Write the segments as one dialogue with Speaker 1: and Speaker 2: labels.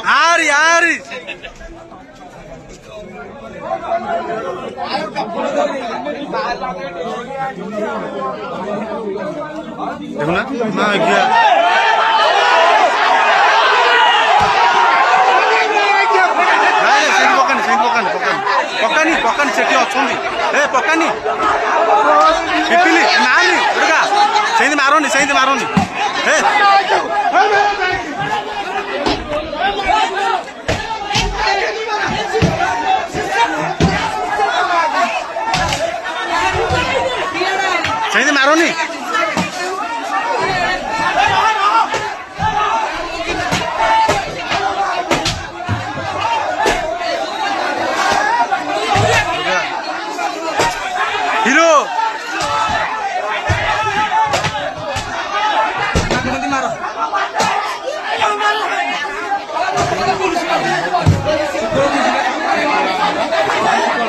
Speaker 1: यार यार देखो ना ना गया पकानी पकानी सेठी अछंदी ए पकानी पिपिली नानी उडका सेंदी मारोनी ए सेंदी मारोनी हिरो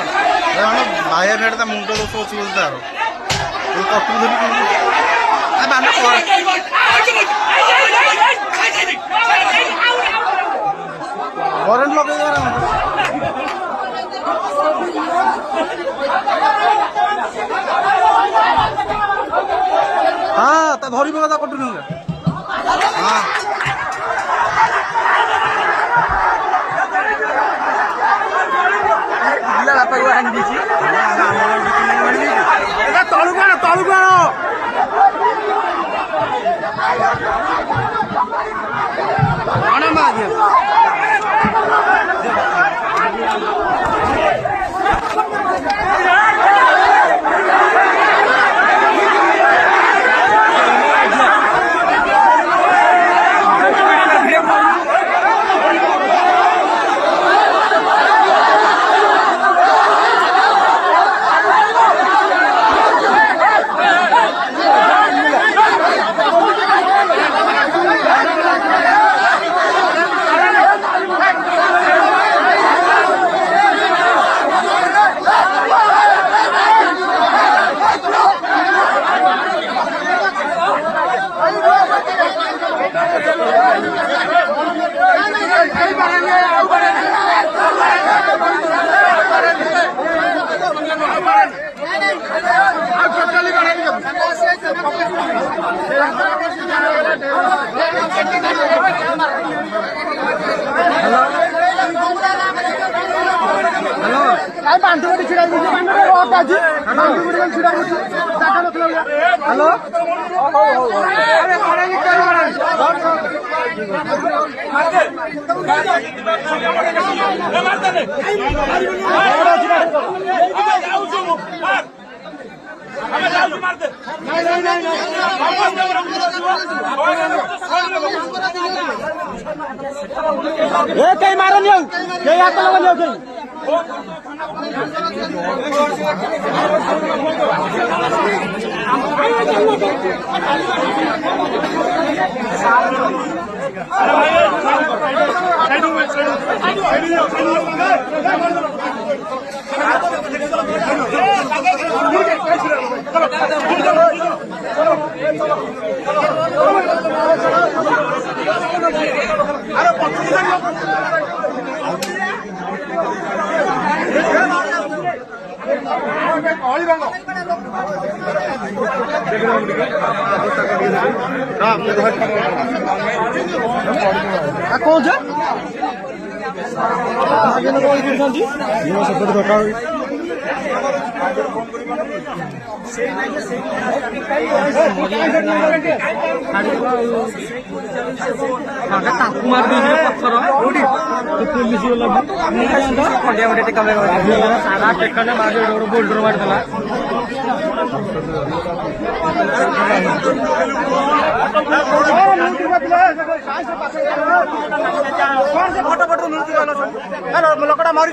Speaker 1: बाहर नेट मुंड दोष अच्छी बोलते तार करेन्ट लगे हाँ धरी पका कंटिन्यू हाँ बापा को हानि दीची तलू कौन हेलो कहीं मारो नहीं कहीं हाथ लगा नहीं कहीं कौन फटाफट लोकड़ा मारी